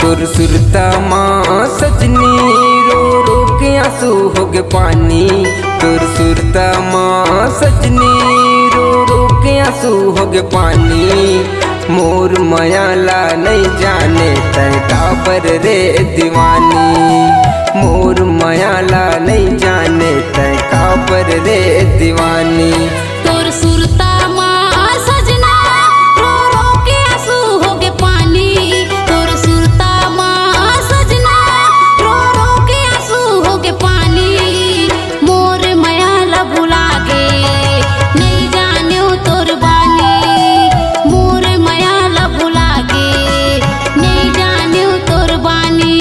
तोर सुरता माँ सजनी रो रो के आंसू हो गए पानी। तोर सुरता माँ सजनी रो रो के आंसू हो गए पानी। मोर मयाला नहीं जाने तय काबर रे दीवानी। मोर मयाला नहीं जाने तय काबर रे दीवानी। तोर सुरता माँ सजना रो रो के आंसू हो गए पानी। तोर सुरता माँ सजना रो रो के आंसू हो गए पानी। मोर मयाला भुला गे नहीं जान्यो तोर बानी। मोर मयाला भुला गे नहीं जान्यो तोर बानी।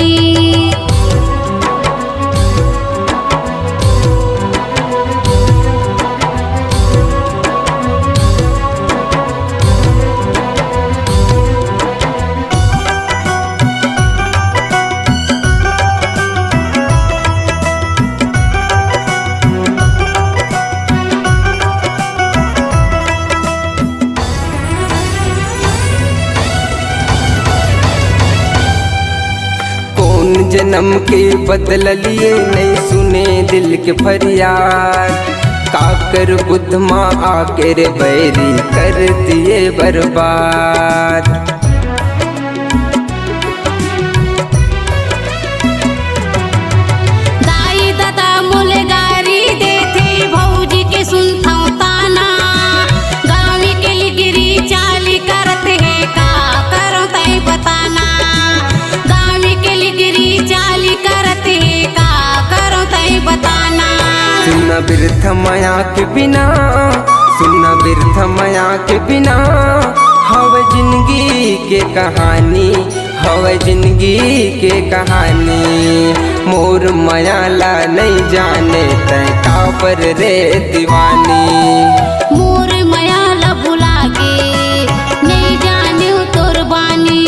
जन्म के बदल लिए नहीं सुने दिल के फरियाद। काकर बुद्ध माँ आके रे बैरी कर दिए बर्बाद। दाई दादा मुलगारी देते भौजी के सुनता ताना। गाँव के लिगिरी चाली करते है का करो तय बताना। चाली करते का करो तय बताना। सुना बिरथ माया के बिना, सुना बिरथ माया के बिना हव जिंदगी के कहानी, हव जिंदगी के कहानी। मोर मयाला नहीं जाने तय काबर रे दीवानी। मोर मयाला भुला गे नहीं जाने तोर बानी।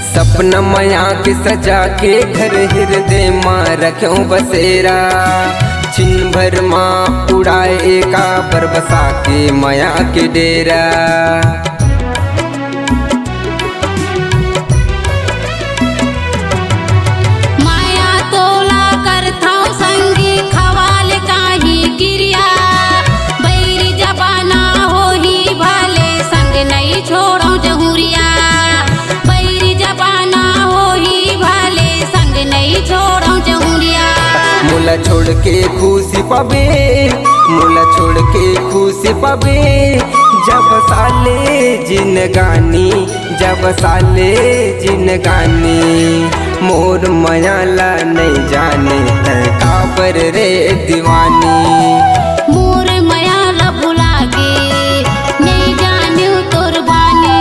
सपना माया के सजा के घर हृदय माँ रखूं बसेरा। छिन भर माँ उड़ाए का बरबसा के माया के डेरा। माया तोला करता संगी खवाल काही गिरिया। बैरी जबाना हो ही भले संग नहीं छोड़ो जहुरिया। मुला छोड़ के खुशी पाबे, मुला छोड़ के खुशी पाबे। जब साले जिनगानी, जब साले जिनगानी। मोर मयाला नहीं जाने तय काबर रे दीवानी। मोर मयाला भुला गे नहीं जाने तोर बानी।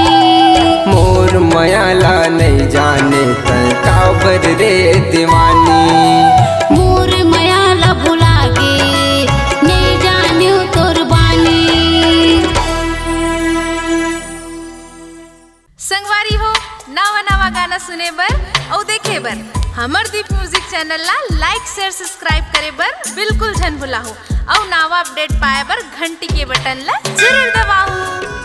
मोर मयाला नहीं जाने तय काबर रे दीवानी। मोर मयाला भुला गे नहीं जाने तोर बानी। संगवारी हो नवा नवा गाना सुने बर और देखे बर हमर दीप म्यूजिक चैनल ला लाइक शेयर सब्सक्राइब करे बर बिल्कुल झन भुलाहो। और नवा अपडेट पाए बर घंटी के बटन ला जरूर दबाओ।